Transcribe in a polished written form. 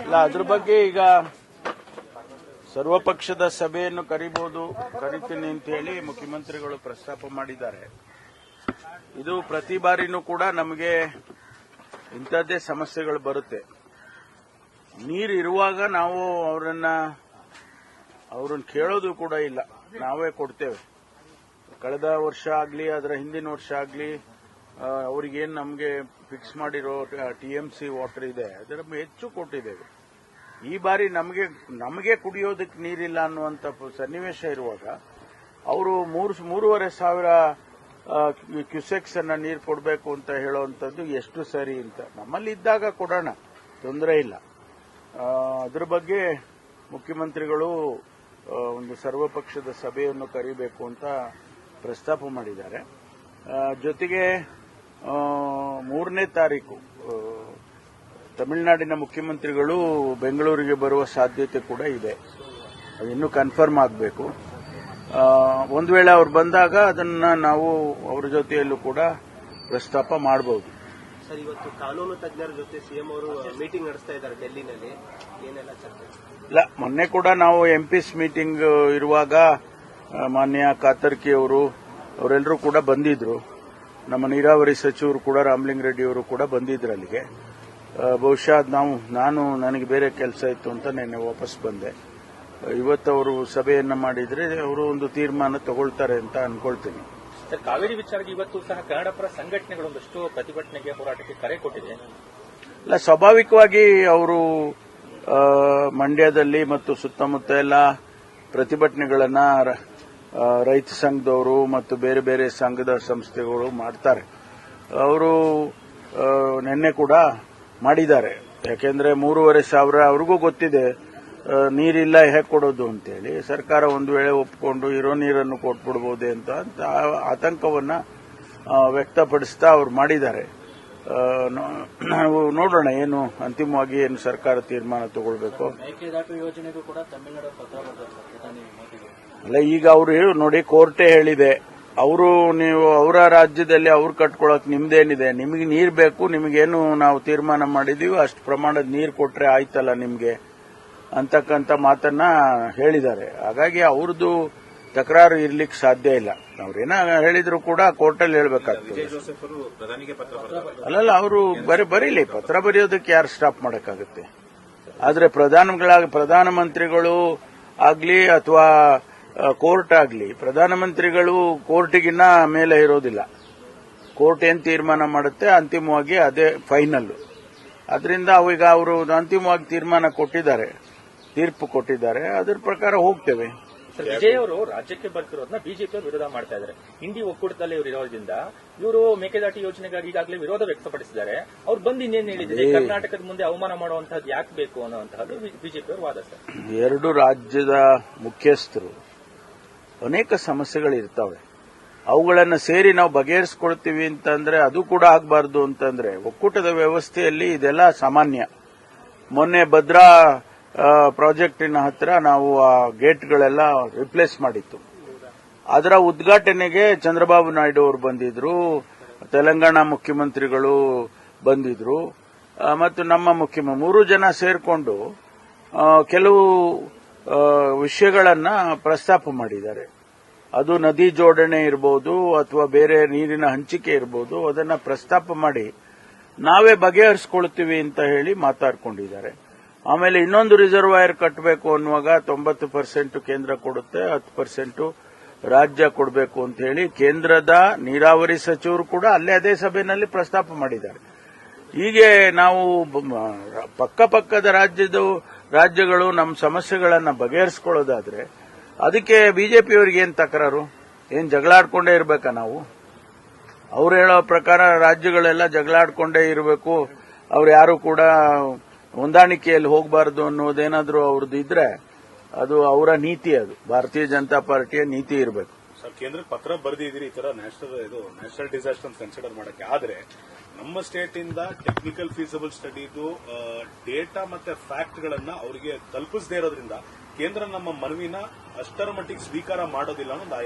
ಇಲ್ಲ, ಅದ್ರ ಬಗ್ಗೆ ಈಗ ಸರ್ವಪಕ್ಷದ ಸಭೆಯನ್ನು ಕರಿತೀನಿ ಅಂತ ಹೇಳಿ ಮುಖ್ಯಮಂತ್ರಿಗಳು ಪ್ರಸ್ತಾಪ ಮಾಡಿದ್ದಾರೆ. ಇದು ಪ್ರತಿ ಬಾರಿನೂ ಕೂಡ ನಮಗೆ ಇಂಥದ್ದೇ ಸಮಸ್ಯೆಗಳು ಬರುತ್ತೆ. ನೀರು ಇರುವಾಗ ನಾವು ಅವ್ರನ್ನ ಕೇಳೋದು ಕೂಡ ಇಲ್ಲ, ನಾವೇ ಕೊಡ್ತೇವೆ. ಕಳೆದ ವರ್ಷ ಆಗಲಿ ಅದರ ಹಿಂದಿನ ವರ್ಷ ಆಗಲಿ ಅವ್ರಿಗೇನು ನಮಗೆ ಫಿಕ್ಸ್ ಮಾಡಿರೋ ಟಿಎಂಸಿ ವಾಟರ್ ಇದೆ ಅದರ ಹೆಚ್ಚು ಕೊಟ್ಟಿದ್ದೇವೆ. ಈ ಬಾರಿ ನಮಗೆ ಕುಡಿಯೋದಕ್ಕೆ ನೀರಿಲ್ಲ ಅನ್ನುವಂಥ ಸನ್ನಿವೇಶ ಇರುವಾಗ ಅವರು 3,500 ಕ್ಯೂಸೆಕ್ಸ್ ಅನ್ನ ನೀರು ಕೊಡಬೇಕು ಅಂತ ಹೇಳುವಂಥದ್ದು ಎಷ್ಟು ಸರಿ ಅಂತ. ನಮ್ಮಲ್ಲಿ ಇದ್ದಾಗ ಕೊಡೋಣ, ತೊಂದರೆ ಇಲ್ಲ. ಅದ್ರ ಬಗ್ಗೆ ಮುಖ್ಯಮಂತ್ರಿಗಳು ಒಂದು ಸರ್ವಪಕ್ಷದ ಸಭೆಯನ್ನು ಕರಿಬೇಕು ಅಂತ ಪ್ರಸ್ತಾಪ ಮಾಡಿದ್ದಾರೆ. ಜೊತೆಗೆ 3ನೇ ತಾರೀಕು ತಮಿಳುನಾಡಿನ ಮುಖ್ಯಮಂತ್ರಿಗಳು ಬೆಂಗಳೂರಿಗೆ ಬರುವ ಸಾಧ್ಯತೆ ಕೂಡ ಇದೆ. ಅದಿನ್ನೂ ಕನ್ಫರ್ಮ್ ಆಗಬೇಕು. ಒಂದು ವೇಳೆ ಅವ್ರು ಬಂದಾಗ ಅದನ್ನ ನಾವು ಅವರ ಜೊತೆಯಲ್ಲೂ ಕೂಡ ಪ್ರಸ್ತಾಪ ಮಾಡಬಹುದು. ಸರ್, ಇವತ್ತು ಕಾನೂನು ತಜ್ಞರ ಜೊತೆ ಸಿಎಂ ಅವರು ಮೀಟಿಂಗ್ ನಡೆಸ್ತಾ ಇದ್ದಾರೆ ಡೆಲ್ಲಿನಲ್ಲಿ, ಏನೆಲ್ಲ ಚರ್ಚೆ? ಇಲ್ಲ, ಮೊನ್ನೆ ಕೂಡ ನಾವು ಎಂಪಿಸ್ ಮೀಟಿಂಗ್ ಇರುವಾಗ ಮಾನ್ಯ ಕಾತರ್ಕಿ ಅವರೆಲ್ಲರೂ ಕೂಡ ಬಂದಿದ್ರು. ನಮ್ಮ ನೀರಾವರಿ ಸಚಿವರು ಕೂಡ ರಾಮಲಿಂಗ ರೆಡ್ಡಿ ಅವರು ಕೂಡ ಬಂದಿದ್ರು ಅಲ್ಲಿಗೆ. ಬಹುಶಃ ನನಗೆ ಬೇರೆ ಕೆಲಸ ಇತ್ತು ಅಂತ ನಿನ್ನೆ ವಾಪಸ್ ಬಂದೆ. ಇವತ್ತು ಅವರು ಸಭೆಯನ್ನ ಮಾಡಿದ್ರೆ ಅವರು ಒಂದು ತೀರ್ಮಾನ ತಗೊಳ್ತಾರೆ ಅಂತ ಅನ್ಕೊಳ್ತೀನಿ. ಸರ್, ಕಾವೇರಿ ವಿಚಾರಕ್ಕೆ ಇವತ್ತು ಸಹ ಕನ್ನಡ ಪರ ಸಂಘಟನೆಗಳೊಂದಷ್ಟು ಪ್ರತಿಭಟನೆಗೆ, ಹೋರಾಟಕ್ಕೆ ಕರೆ ಕೊಟ್ಟಿದೆ. ಇಲ್ಲ, ಸ್ವಾಭಾವಿಕವಾಗಿ ಅವರು ಮಂಡ್ಯದಲ್ಲಿ ಮತ್ತು ಸುತ್ತಮುತ್ತ ಎಲ್ಲ ಪ್ರತಿಭಟನೆಗಳನ್ನ ರೈತ ಸಂಘದವರು ಮತ್ತು ಬೇರೆ ಬೇರೆ ಸಂಘದ ಸಂಸ್ಥೆಗಳು ಮಾಡ್ತಾರೆ. ಅವರು ನಿನ್ನೆ ಕೂಡ ಮಾಡಿದ್ದಾರೆ. ಯಾಕೆಂದ್ರೆ 3,500 ಅವ್ರಿಗೂ ಗೊತ್ತಿದೆ ನೀರಿಲ್ಲ ಹೇಗೆ ಕೊಡೋದು ಅಂತೇಳಿ. ಸರ್ಕಾರ ಒಂದು ವೇಳೆ ಒಪ್ಪಿಕೊಂಡು ಇರೋ ನೀರನ್ನು ಕೊಟ್ಬಿಡ್ಬೋದೇ ಅಂತ ಆತಂಕವನ್ನ ವ್ಯಕ್ತಪಡಿಸ್ತಾ ಅವ್ರು ಮಾಡಿದ್ದಾರೆ. ನಾವು ನೋಡೋಣ ಅಂತಿಮವಾಗಿ ಏನು ಸರ್ಕಾರ ತೀರ್ಮಾನ ತಗೊಳ್ಬೇಕು. ಮೇಕೆದಾಟು ಯೋಜನೆಗೂ ಕೂಡ ತಮಿಳುನಾಡು ಪತ್ರ ಬರೆದಿದ್ದಾರೆ ಪ್ರಧಾನಿ ಮೋದಿಗೆ. ಅಲ್ಲ, ಈಗ ಅವರು ನೋಡಿ, ಕೋರ್ಟೇ ಹೇಳಿದೆ, ನೀವು ಅವರ ರಾಜ್ಯದಲ್ಲಿ ಅವ್ರು ಕಟ್ಕೊಳಕ್ ನಿಮ್ದೇನಿದೆ, ನಿಮಗೆ ನೀರು ಬೇಕು, ನಿಮಗೇನು ನಾವು ತೀರ್ಮಾನ ಮಾಡಿದೀವಿ ಅಷ್ಟು ಪ್ರಮಾಣದ ನೀರು ಕೊಟ್ರೆ ಆಯ್ತಲ್ಲ ನಿಮ್ಗೆ ಅಂತಕ್ಕಂಥ ಮಾತನ್ನ ಹೇಳಿದ್ದಾರೆ. ಹಾಗಾಗಿ ಅವ್ರದ್ದು ತಕರಾರು ಇರ್ಲಿಕ್ಕೆ ಸಾಧ್ಯ ಇಲ್ಲ. ಅವ್ರೇನ ಹೇಳಿದ್ರು ಕೂಡ ಕೋರ್ಟಲ್ಲಿ ಹೇಳ್ಬೇಕಾಗ್ತದೆ. ಅಲ್ಲಲ್ಲ, ಅವರು ಬರೀಲಿ, ಪತ್ರ ಬರೆಯೋದಕ್ಕೆ ಯಾರು ಸ್ಟಾಪ್ ಮಾಡಕ್ಕಾಗುತ್ತೆ. ಆದ್ರೆ ಪ್ರಧಾನಮಂತ್ರಿಗಳು ಆಗ್ಲಿ ಅಥವಾ ಕೋರ್ಟ್ ಆಗಲಿ, ಪ್ರಧಾನಮಂತ್ರಿಗಳು ಕೋರ್ಟಿಗಿನ್ನ ಮೇಲೆ ಇರೋದಿಲ್ಲ. ಕೋರ್ಟ್ ಏನ್ ತೀರ್ಮಾನ ಮಾಡುತ್ತೆ ಅಂತಿಮವಾಗಿ ಅದೇ ಫೈನಲ್. ಅದರಿಂದ ಈಗ ಅವರು ಅಂತಿಮವಾಗಿ ತೀರ್ಪು ಕೊಟ್ಟಿದ್ದಾರೆ. ಅದರ ಪ್ರಕಾರ ಹೋಗ್ತೇವೆ. ವಿಜಯ್ ಅವರು ರಾಜ್ಯಕ್ಕೆ ಬರ್ತಿರೋದನ್ನ ಬಿಜೆಪಿ ವಿರೋಧ ಮಾಡ್ತಾ ಇದ್ದಾರೆ. ಇಂಡಿ ಒಕ್ಕೂಟದಲ್ಲಿ ಇವರು ಇರೋದ್ರಿಂದ ಇವರು ಮೇಕೆದಾಟು ಯೋಜನೆಗಾಗಿ ಈಗಾಗಲೇ ವಿರೋಧ ವ್ಯಕ್ತಪಡಿಸಿದ್ದಾರೆ. ಅವ್ರು ಬಂದು ಇನ್ನೇನು ಹೇಳಿದ್ದಾರೆ, ಕರ್ನಾಟಕದ ಮುಂದೆ ಅವಮಾನ ಮಾಡುವಂತಹದ್ದು ಯಾಕೆ ಬೇಕು ಅನ್ನುವಂತಹದ್ದು ಬಿಜೆಪಿ ಅವರ ವಾದ. ಸರ್, 2 ರಾಜ್ಯದ ಮುಖ್ಯಸ್ಥರು ಅನೇಕ ಸಮಸ್ಯೆಗಳಿರ್ತಾವೆ. ಅವುಗಳನ್ನು ಸೇರಿ ನಾವು ಬಗೆಹರಿಸಿಕೊಳ್ತೀವಿ ಅಂತಂದ್ರೆ ಅದು ಕೂಡ ಆಗಬಾರ್ದು ಅಂತಂದ್ರೆ ಒಕ್ಕೂಟದ ವ್ಯವಸ್ಥೆಯಲ್ಲಿ ಇದೆಲ್ಲ ಸಾಮಾನ್ಯ. ಮೊನ್ನೆ ಭದ್ರಾ ಪ್ರಾಜೆಕ್ಟಿನ ಹತ್ರ ನಾವು ಆ ಗೇಟ್ಗಳೆಲ್ಲ ರಿಪ್ಲೇಸ್ ಮಾಡಿತ್ತು. ಅದರ ಉದ್ಘಾಟನೆಗೆ ಚಂದ್ರಬಾಬು ನಾಯ್ಡು ಅವರು ಬಂದಿದ್ರು, ತೆಲಂಗಾಣ ಮುಖ್ಯಮಂತ್ರಿಗಳು ಬಂದಿದ್ರು ಮತ್ತು ನಮ್ಮ 3 ಜನ ಸೇರ್ಕೊಂಡು ಕೆಲವು ವಿಷಯಗಳನ್ನ ಪ್ರಸ್ತಾಪ ಮಾಡಿದ್ದಾರೆ. ಅದು ನದಿ ಜೋಡಣೆ ಇರಬಹುದು ಅಥವಾ ಬೇರೆ ನೀರಿನ ಹಂಚಿಕೆ ಇರಬಹುದು. ಅದನ್ನ ಪ್ರಸ್ತಾಪ ಮಾಡಿ ನಾವೇ ಬಗೆಹರಿಸಿಕೊಳ್ತೀವಿ ಅಂತ ಹೇಳಿ ಮಾತಾಡ್ಕೊಂಡಿದ್ದಾರೆ. ಆಮೇಲೆ ಇನ್ನೊಂದು ರಿಸರ್ವಾಯರ್ ಕಟ್ಟಬೇಕು ಅನ್ನುವಾಗ 90% ಕೇಂದ್ರ ಕೊಡುತ್ತೆ, 10% ರಾಜ್ಯ ಕೊಡಬೇಕು ಅಂತ ಹೇಳಿ ಕೇಂದ್ರದ ನೀರಾವರಿ ಸಚಿವರು ಕೂಡ ಅದೇ ಸಭೆಯಲ್ಲಿ ಪ್ರಸ್ತಾಪ ಮಾಡಿದ್ದಾರೆ. ಹೀಗೆ ನಾವು ಪಕ್ಕದ ರಾಜ್ಯಗಳು ನಮ್ಮ ಸಮಸ್ಯೆಗಳನ್ನು ಬಗೆಹರಿಸಿಕೊಳ್ಳೋದಾದ್ರೆ ಅದಕ್ಕೆ ಬಿಜೆಪಿಯವರಿಗೆ ಏನ್ ತಕರಾರು? ಏನ್ ಜಗಳಾಡ್ಕೊಂಡೇ ಇರಬೇಕಾ ನಾವು? ಅವ್ರು ಹೇಳೋ ಪ್ರಕಾರ ರಾಜ್ಯಗಳೆಲ್ಲ ಜಗಳಾಡ್ಕೊಂಡೇ ಇರಬೇಕು, ಅವ್ರು ಯಾರು ಕೂಡ ಹೊಂದಾಣಿಕೆಯಲ್ಲಿ ಹೋಗಬಾರದು ಅನ್ನೋದೇನಾದ್ರೂ ಅವ್ರದ್ದು ಇದ್ರೆ ಅದು ಅವರ ನೀತಿ, ಅದು ಭಾರತೀಯ ಜನತಾ ಪಾರ್ಟಿಯ ನೀತಿ ಇರಬೇಕು. ಸರ್, ಕೇಂದ್ರಕ್ಕೆ ಪತ್ರ ಬರೆದಿದ್ದೀರಿ ಈ ತರ ನ್ಯಾಷನಲ್ ಡಿಸಾಸ್ಟರ್ ಕನ್ಸಿಡರ್ ಮಾಡಕ್ಕೆ. ಆದ್ರೆ ನಮ್ಮ ಸ್ಟೇಟ್ ಇಂದ ಟೆಕ್ನಿಕಲ್ ಫೀಸಿಬಲ್ ಸ್ಟಡಿದು ಡೇಟಾ ಮತ್ತೆ ಫ್ಯಾಕ್ಟ್ ಗಳನ್ನ ಅವರಿಗೆ ತಲುಪಿಸದೇ ಇರೋದ್ರಿಂದ ಕೇಂದ್ರ ನಮ್ಮ ಮನವಿನ ಅಷ್ಟರ ಮಟ್ಟಿಗೆ ಸ್ವೀಕಾರ ಮಾಡೋದಿಲ್ಲ ಅನ್ನೋದು